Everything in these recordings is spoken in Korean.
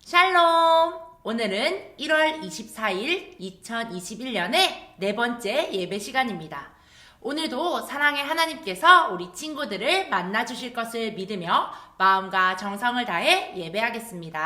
샬롬! 오늘은 1월 24일 2021년의 네 번째 예배 시간입니다. 오늘도 사랑의 하나님께서 우리 친구들을 만나주실 것을 믿으며 마음과 정성을 다해 예배하겠습니다.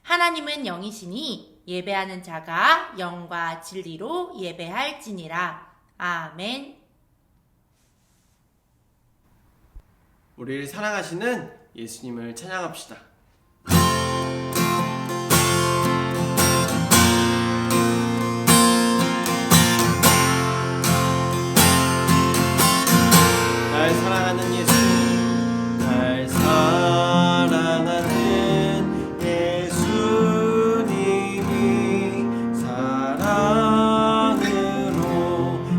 하나님은 영이시니 예배하는 자가 영과 진리로 예배할지니라. 아멘. 우리를 사랑하시는 예수님을 찬양합시다. 날 사랑하는 예수님, 날 사랑하는 예수님이 사랑으로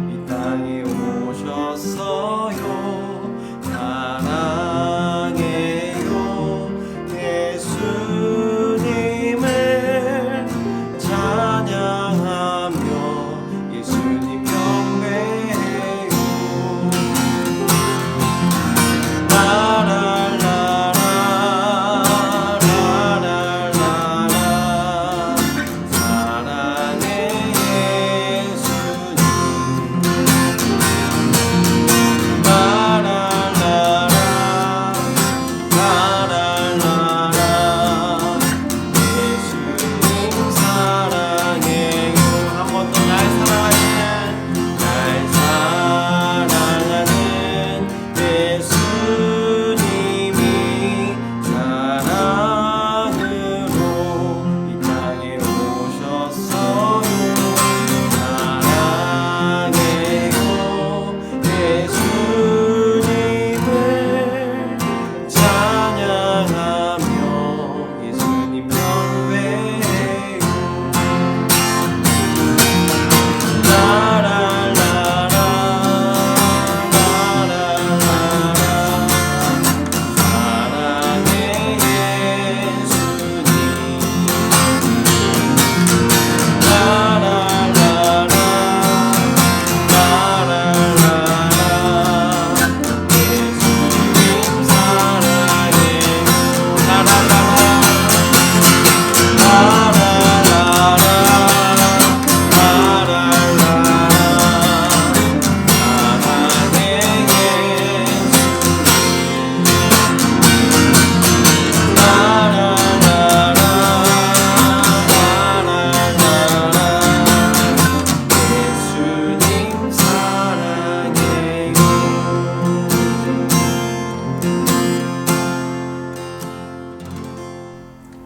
이 땅에 오셨어요. 사랑해요 예수님을 찬양하며 예수님 경배해요.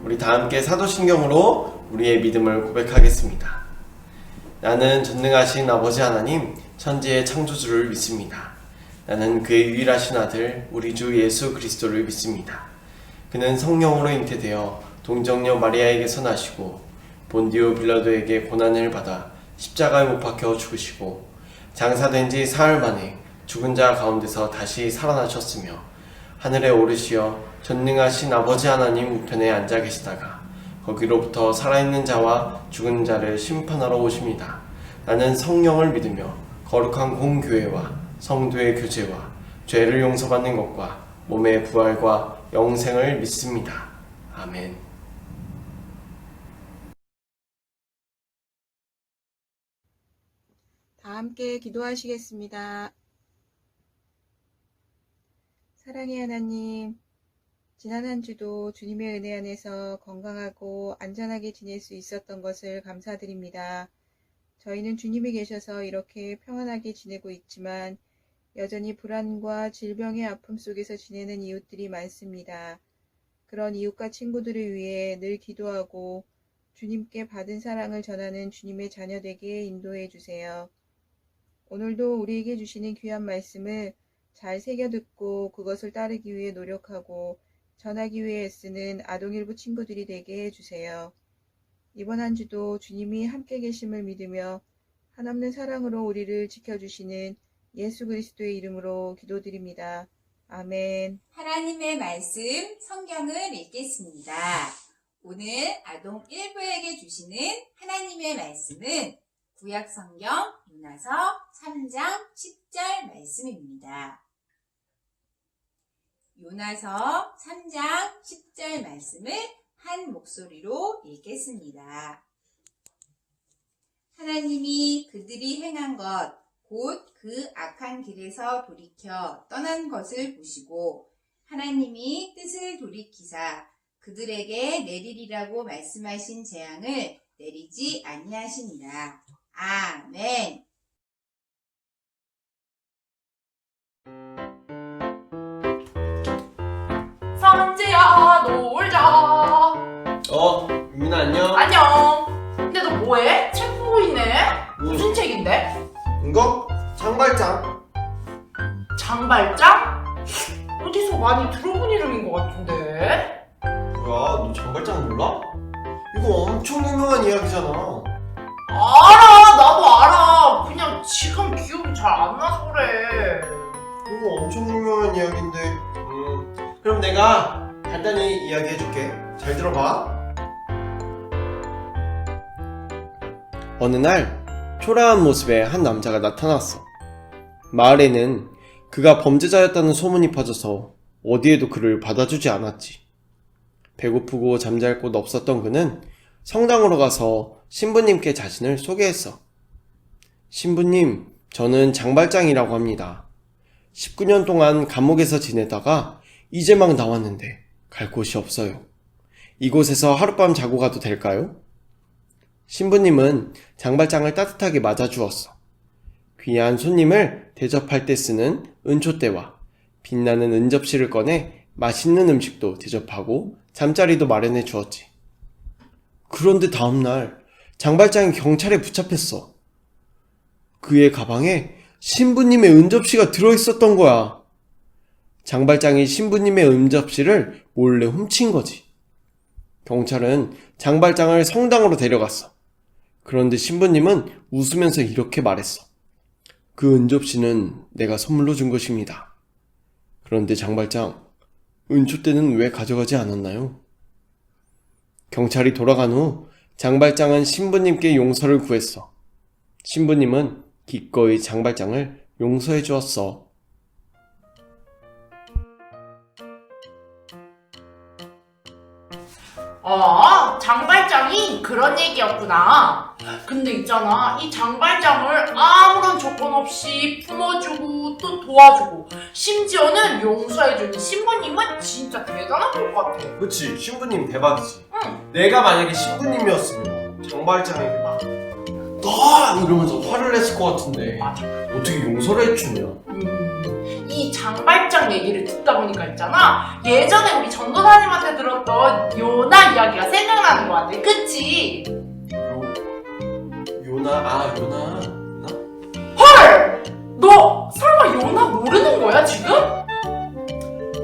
우리 다 함께 사도신경으로 우리의 믿음을 고백하겠습니다. 나는 전능하신 아버지 하나님, 천지의 창조주를 믿습니다. 나는 그의 유일하신 아들, 우리 주 예수 그리스도를 믿습니다. 그는 성령으로 잉태되어 동정녀 마리아에게서 나시고 본디오 빌라도에게 고난을 받아 십자가에 못 박혀 죽으시고 장사된 지 사흘 만에 죽은 자 가운데서 다시 살아나셨으며 하늘에 오르시어 전능하신 아버지 하나님 우편에 앉아 계시다가 거기로부터 살아있는 자와 죽은 자를 심판하러 오십니다. 나는 성령을 믿으며 거룩한 공교회와 성도의 교제와 죄를 용서받는 것과 몸의 부활과 영생을 믿습니다. 아멘. 다 함께 기도하시겠습니다. 사랑의 하나님, 지난 한 주도 주님의 은혜 안에서 건강하고 안전하게 지낼 수 있었던 것을 감사드립니다. 저희는 주님이 계셔서 이렇게 평안하게 지내고 있지만 여전히 불안과 질병의 아픔 속에서 지내는 이웃들이 많습니다. 그런 이웃과 친구들을 위해 늘 기도하고 주님께 받은 사랑을 전하는 주님의 자녀 되게 인도해 주세요. 오늘도 우리에게 주시는 귀한 말씀을 잘 새겨 듣고 그것을 따르기 위해 노력하고 전하기 위해 애쓰는 아동일부 친구들이 되게 해주세요. 이번 한 주도 주님이 함께 계심을 믿으며 한없는 사랑으로 우리를 지켜주시는 예수 그리스도의 이름으로 기도드립니다. 아멘. 하나님의 말씀 성경을 읽겠습니다. 오늘 아동 1부에게 주시는 하나님의 말씀은 구약성경 요나서 3장 10절 말씀입니다. 요나서 3장 10절 말씀을 한 목소리로 읽겠습니다. 하나님이 그들이 행한 것, 곧 그 악한 길에서 돌이켜 떠난 것을 보시고 하나님이 뜻을 돌이키사 그들에게 내리리라고 말씀하신 재앙을 내리지 아니하시니라. 아멘. 선지야, 놀자. 유민아 안녕. 안녕. 근데 너 뭐해? 책 보고 있네? 무슨 책인데? 이거? 장발장. 장발장? 어디서 많이 들어본 이름인 것 같은데? 뭐야, 너 장발장 몰라? 이거 엄청 유명한 이야기잖아. 알아, 나도 알아. 그냥 지금 기억이 잘 안 나서 그래. 이거 엄청 유명한 이야기인데. 그럼 내가 간단히 이야기해줄게. 잘 들어봐. 어느 날 초라한 모습의 한 남자가 나타났어. 마을에는 그가 범죄자였다는 소문이 퍼져서 어디에도 그를 받아주지 않았지. 배고프고 잠잘 곳 없었던 그는 성당으로 가서 신부님께 자신을 소개했어. 신부님, 저는 장발장이라고 합니다. 19년 동안 감옥에서 지내다가 이제 막 나왔는데 갈 곳이 없어요. 이곳에서 하룻밤 자고 가도 될까요? 신부님은 장발장을 따뜻하게 맞아주었어. 귀한 손님을 대접할 때 쓰는 은초대와 빛나는 은접시를 꺼내 맛있는 음식도 대접하고 잠자리도 마련해 주었지. 그런데 다음날 장발장이 경찰에 붙잡혔어. 그의 가방에 신부님의 은접시가 들어있었던 거야. 장발장이 신부님의 은접시를 몰래 훔친 거지. 경찰은 장발장을 성당으로 데려갔어. 그런데 신부님은 웃으면서 이렇게 말했어. 그 은접시는 내가 선물로 준 것입니다. 그런데 장발장, 은초대는 왜 가져가지 않았나요? 경찰이 돌아간 후 장발장은 신부님께 용서를 구했어. 신부님은 기꺼이 장발장을 용서해 주었어. 장발장이 그런 얘기였구나. 근데 있잖아, 이 장발장을 아무런 조건 없이 품어주고 또 도와주고 심지어는 용서해주는 신부님은 진짜 대단한 것 같아. 그치, 신부님 대박이지. 응. 내가 만약에 신부님이었으면 장발장에게 막 너! 이러면서 화를 냈을 것 같은데 맞아. 어떻게 용서를 해주냐? 이 장발장 얘기를 듣다 보니까 있잖아, 예전에 우리 전도사님한테 들었던 요나 이야기가 생각나는 것 같아. 그치? 요나? 헐! 너 설마 요나 모르는 거야 지금?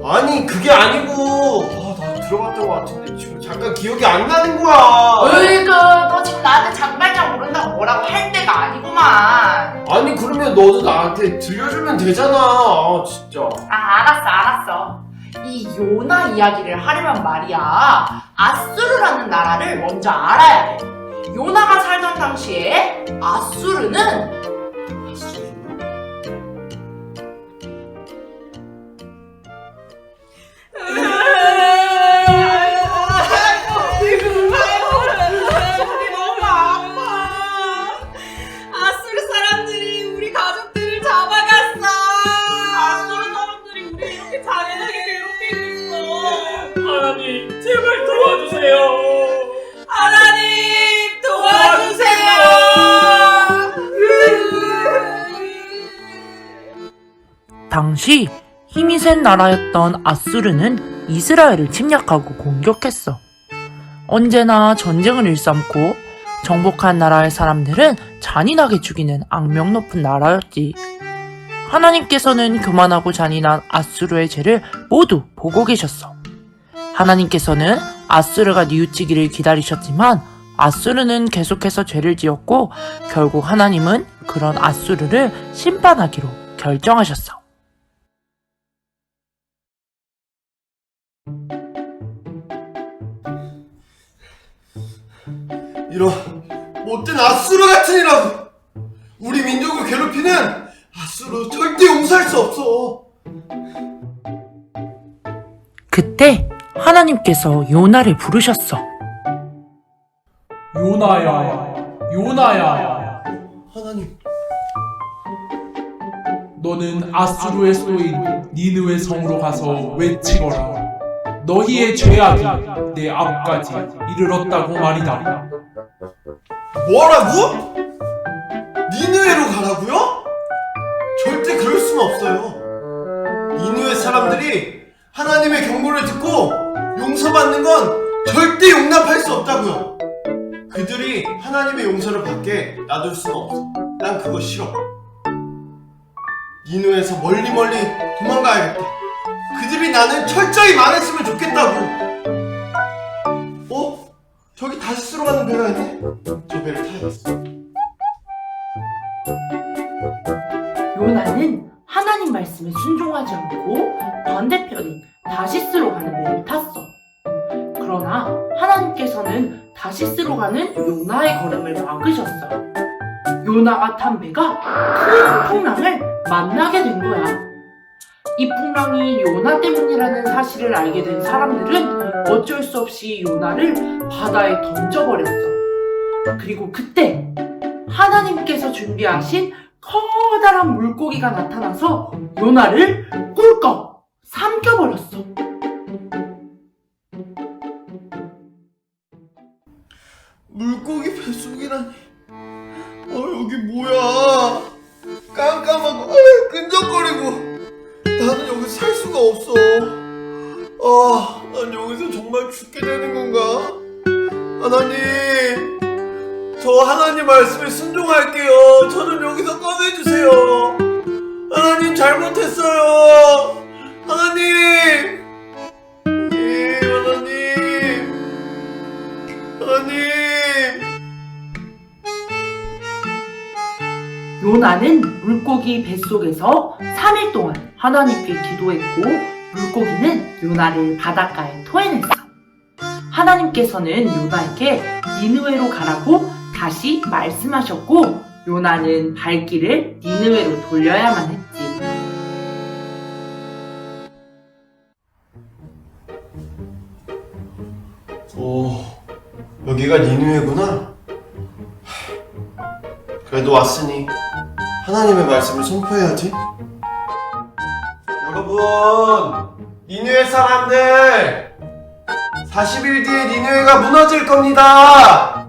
아니 그게 아니고 나 들어봤던 것 같은데 지금 잠깐 기억이 안 나는 거야. 으이그, 너 지금 나한테 장발장 모른다고 뭐라고 할 때가 아니구만. 아니 그러면 너도 나한테 들려주면 되잖아. 진짜. 알았어. 이 요나 이야기를 하려면 말이야, 아수르라는 나라를 먼저 알아야 돼. 요나가 살던 당시에 아수르는 하나님, 제발 도와주세요. 하나님 도와주세요. 당시 힘이 센 나라였던 아수르는 이스라엘을 침략하고 공격했어. 언제나 전쟁을 일삼고 정복한 나라의 사람들은 잔인하게 죽이는 악명 높은 나라였지. 하나님께서는 교만하고 잔인한 아수르의 죄를 모두 보고 계셨어. 하나님께서는 아수르가 뉘우치기를 기다리셨지만 아수르는 계속해서 죄를 지었고 결국 하나님은 그런 아수르를 심판하기로 결정하셨어. 이런 못된 아수르 같은 이라고. 우리 민족을 괴롭히는 아수르 절대 용서할 수 없어. 그때 하나님께서 요나를 부르셨어. 요나야, 요나야. 하나님, 너는 아수르에 쏘인 니느웨 성으로 가서 외치거라. 너희의 죄악이 내 앞까지 이르렀다고 말이다. 뭐라고? 니느웨로 가라고요? 절대 그럴 수는 없어요. 니느웨 사람들이 하나님의 경고를 듣고 용서받는 건 절대 용납할 수 없다고요. 그들이 하나님의 용서를 받게 놔둘 수는 없어. 난 그거 싫어. 니느웨에서 멀리 도망가야겠다. 그들이 나는 철저히 말했으면 좋겠다고. 어? 저기 다시스로 가는 배가 있네? 저 배를 타야겠어. 요나는 하나님 말씀에 순종하지 않고 반대편인 다시스로 가는 배를 탔어. 그러나 하나님께서는 다시스로 가는 요나의 걸음을 막으셨어. 요나가 탄 배가 큰 풍랑을 만나게 된 거야. 이 풍랑이 요나 때문이라는 사실을 알게 된 사람들은 어쩔 수 없이 요나를 바다에 던져버렸어. 그리고 그때 하나님께서 준비하신 커다란 물고기가 나타나서 요나를 꿀꺽 삼켜버렸어. 물고기 뱃속이라니. 여기 뭐야? 깜깜하고 끈적거리고. 나는 여기 살 수가 없어. 난 여기서 정말 죽게 되는 건가? 하나님, 저 하나님 말씀에 순종할게요. 저를 여기서 꺼내주세요. 하나님, 잘못했어요. 하나님, 하나님. 요나는 물고기 뱃속에서 3일 동안 하나님께 기도했고 물고기는 요나를 바닷가에 토해냈어. 하나님께서는 요나에게 니느웨로 가라고 다시 말씀하셨고 요나는 발길을 니느웨로 돌려야만 했지. 여기가 니느웨구나. 그래도 왔으니 하나님의 말씀을 선포해야지. 여러분, 니느웨 사람들, 40일 뒤에 니느웨가 무너질 겁니다.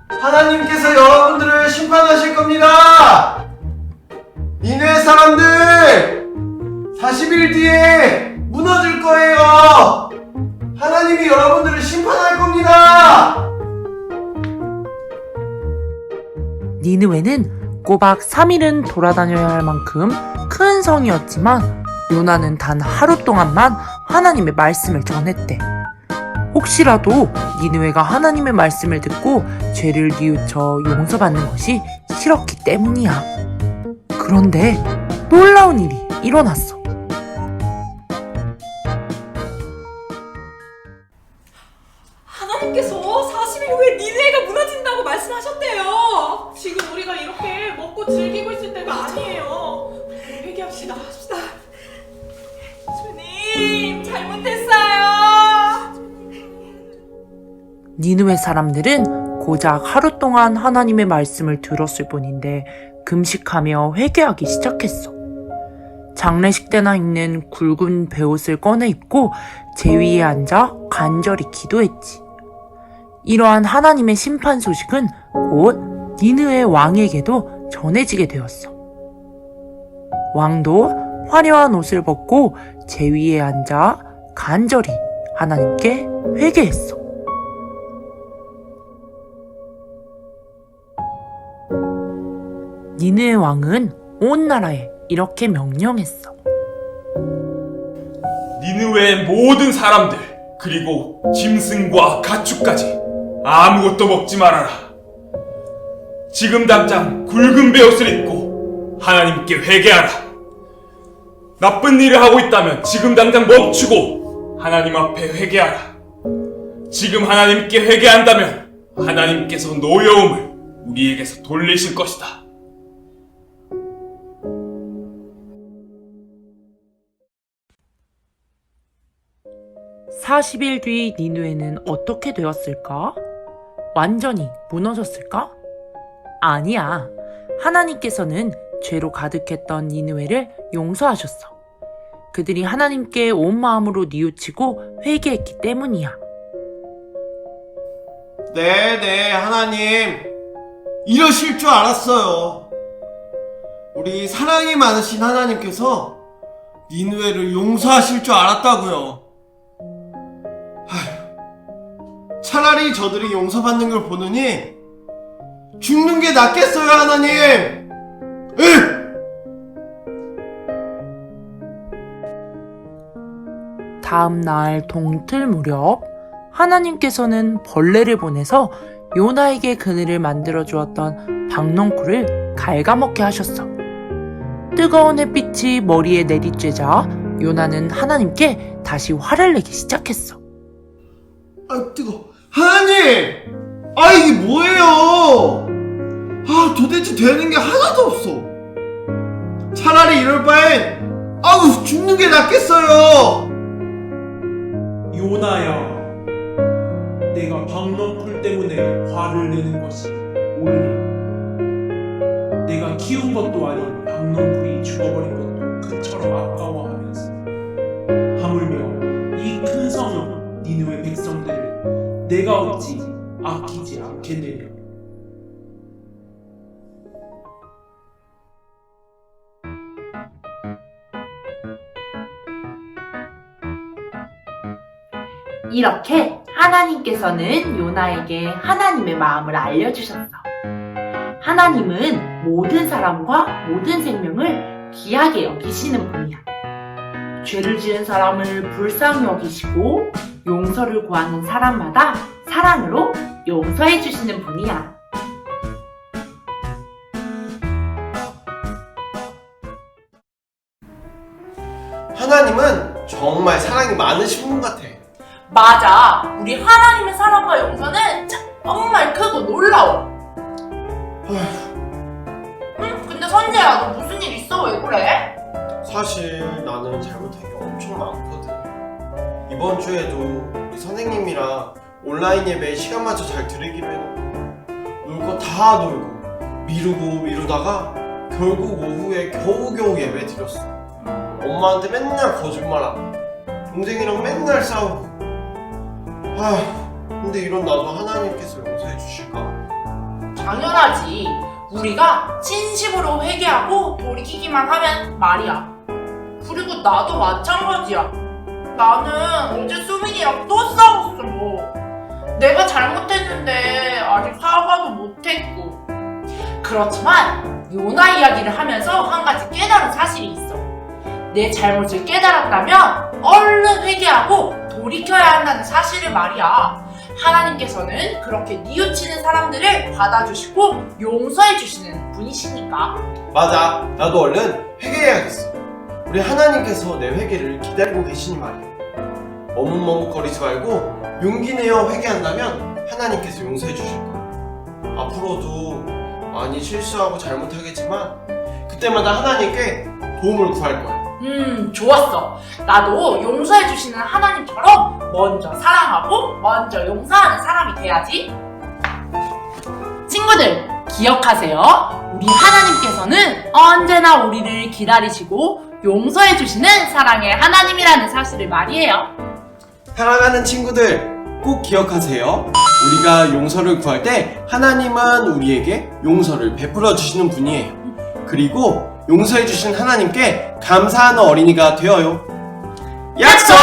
하나님께서 여러분들을 심판하실 겁니다. 니느웨 사람들, 40일 뒤에 무너질 거예요. 하나님이 여러분들을 심판할 겁니다. 니느웨는 꼬박 3일은 돌아다녀야 할 만큼 큰 성이었지만 요나는 단 하루 동안만 하나님의 말씀을 전했대. 혹시라도 니느웨가 하나님의 말씀을 듣고 죄를 뉘우쳐 용서받는 것이 싫었기 때문이야. 그런데 놀라운 일이 일어났어. 하나님께서 40일 후에 니느웨가 무너진다고 말씀하셨대요. 지금 우리가 이렇게 먹고 즐기고 있을 때가 아니에요. 회개합시다. 주님, 잘못했어요. 니느웨 사람들은 고작 하루 동안 하나님의 말씀을 들었을 뿐인데 금식하며 회개하기 시작했어. 장례식 때나 입는 굵은 베옷을 꺼내 입고 제위에 앉아 간절히 기도했지. 이러한 하나님의 심판 소식은 곧 니느웨 왕에게도 전해지게 되었어. 왕도 화려한 옷을 벗고 제위에 앉아 간절히 하나님께 회개했어. 니느웨 왕은 온 나라에 이렇게 명령했어. 니느웨의 모든 사람들, 그리고 짐승과 가축까지 아무것도 먹지 말아라. 지금 당장 굵은 베옷을 입고 하나님께 회개하라. 나쁜 일을 하고 있다면 지금 당장 멈추고 하나님 앞에 회개하라. 지금 하나님께 회개한다면 하나님께서 노여움을 우리에게서 돌리실 것이다. 40일 뒤 니누에는 어떻게 되었을까? 완전히 무너졌을까? 아니야. 하나님께서는 죄로 가득했던 니느웨를 용서하셨어. 그들이 하나님께 온 마음으로 뉘우치고 회개했기 때문이야. 네, 하나님. 이러실 줄 알았어요. 우리 사랑이 많으신 하나님께서 니느웨를 용서하실 줄 알았다고요. 차라리 저들이 용서받는 걸 보느니 죽는 게 낫겠어요, 하나님. 다음 날 동틀 무렵 하나님께서는 벌레를 보내서 요나에게 그늘을 만들어 주었던 박넝쿨을 갉아먹게 하셨어. 뜨거운 햇빛이 머리에 내리쬐자 요나는 하나님께 다시 화를 내기 시작했어. 아, 뜨거. 하나님! 아, 이게 뭐예요? 아, 도대체 되는 게 하나도 없어. 차라리 이럴 바엔 아우, 죽는 게 낫겠어요. 요나야, 내가 박넝쿨 때문에 화를 내는 것이 옳니? 내가 키운 것도 아닌 박넝쿨이 죽어버린 것도 그처럼 아까워하면서 하물며 이 큰 성읍 니느웨 백성들을 내가 어찌 아끼지 않겠느냐? 이렇게 하나님께서는 요나에게 하나님의 마음을 알려주셨어. 하나님은 모든 사람과 모든 생명을 귀하게 여기시는 분이야. 죄를 지은 사람을 불쌍히 여기시고 용서를 구하는 사람마다 사랑으로 용서해 주시는 분이야. 하나님은 정말 사랑이 많으신 분 같아. 맞아. 우리 하나님의 사랑과 용서는 정말 크고 놀라워. 근데 선재야, 너 무슨 일 있어? 왜 그래? 사실 나는 잘못한 게 엄청 많거든. 이번 주에도 우리 선생님이랑 온라인 예배에 시간 맞춰 잘 드리기로 해놓고 놀 거 다 놀고 미루다가 결국 오후에 겨우겨우 예배 드렸어. 엄마한테 맨날 거짓말하고 동생이랑 맨날 싸우고. 근데 이런 나도 하나님께서 용서해 주실까? 당연하지. 우리가 진심으로 회개하고 돌이키기만 하면 말이야. 그리고 나도 마찬가지야. 나는 어제 수민이랑 또 싸웠어. 내가 잘못했는데 아직 사과도 못했고. 그렇지만 요나 이야기를 하면서 한 가지 깨달은 사실이 있어. 내 잘못을 깨달았다면 얼른 회개하고 돌이켜야 한다는 사실을 말이야. 하나님께서는 그렇게 뉘우치는 사람들을 받아주시고 용서해주시는 분이시니까. 맞아. 나도 얼른 회개해야겠어. 우리 하나님께서 내 회개를 기다리고 계시니 말이야. 머뭇머뭇거리지 말고 용기 내어 회개한다면 하나님께서 용서해 주실 거야. 앞으로도 많이 실수하고 잘못하겠지만 그때마다 하나님께 도움을 구할 거야. 좋았어. 나도 용서해주시는 하나님처럼 먼저 사랑하고 먼저 용서하는 사람이 돼야지. 친구들, 기억하세요. 우리 하나님께서는 언제나 우리를 기다리시고 용서해주시는 사랑의 하나님이라는 사실을 말이에요. 사랑하는 친구들, 꼭 기억하세요. 우리가 용서를 구할 때 하나님은 우리에게 용서를 베풀어 주시는 분이에요. 그리고 용서해 주신 하나님께 감사하는 어린이가 되어요. 약속!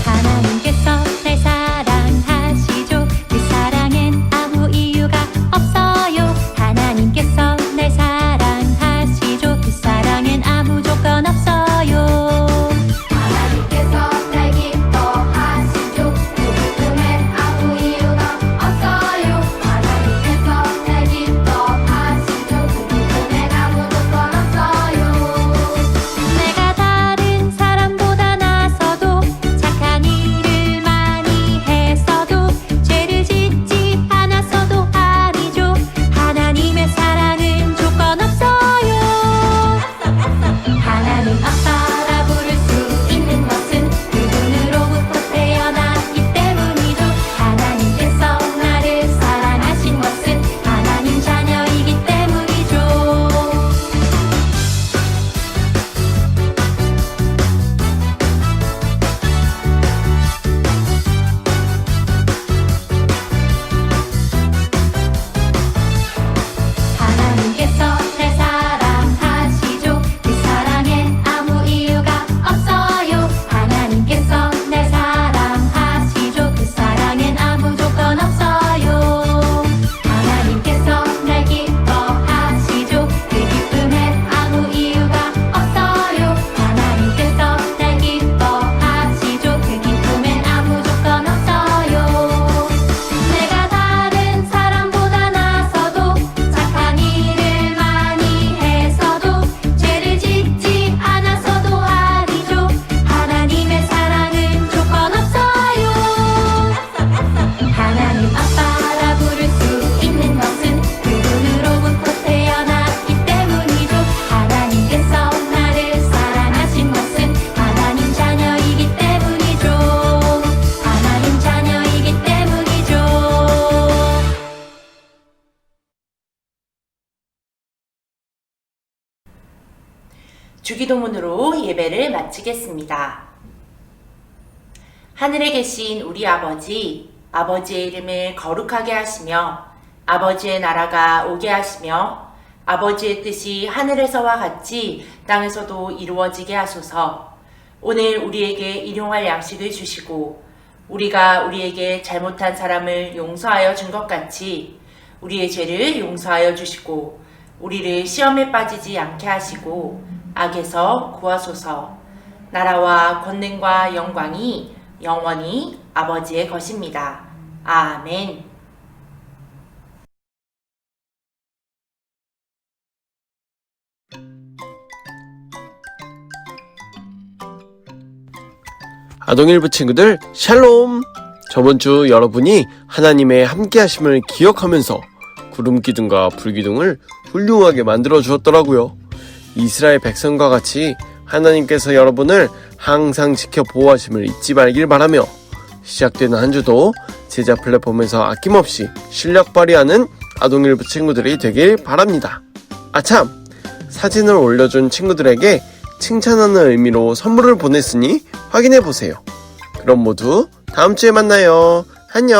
하나님께서 날 사랑하시죠. 그 사랑엔 아무 주기도문으로 예배를 마치겠습니다. 하늘에 계신 우리 아버지, 아버지의 이름을 거룩하게 하시며 아버지의 나라가 오게 하시며 아버지의 뜻이 하늘에서와 같이 땅에서도 이루어지게 하소서. 오늘 우리에게 일용할 양식을 주시고 우리가 우리에게 잘못한 사람을 용서하여 준 것 같이 우리의 죄를 용서하여 주시고 우리를 시험에 빠지지 않게 하시고 악에서 구하소서. 나라와 권능과 영광이 영원히 아버지의 것입니다. 아멘. 아동일부 친구들 샬롬! 저번 주 여러분이 하나님의 함께 하심을 기억하면서 구름기둥과 불기둥을 훌륭하게 만들어 주었더라고요. 이스라엘 백성과 같이 하나님께서 여러분을 항상 지켜 보호하심을 잊지 말길 바라며 시작되는 한 주도 제자 플랫폼에서 아낌없이 실력 발휘하는 아동일부 친구들이 되길 바랍니다. 아참! 사진을 올려준 친구들에게 칭찬하는 의미로 선물을 보냈으니 확인해보세요. 그럼 모두 다음 주에 만나요. 안녕!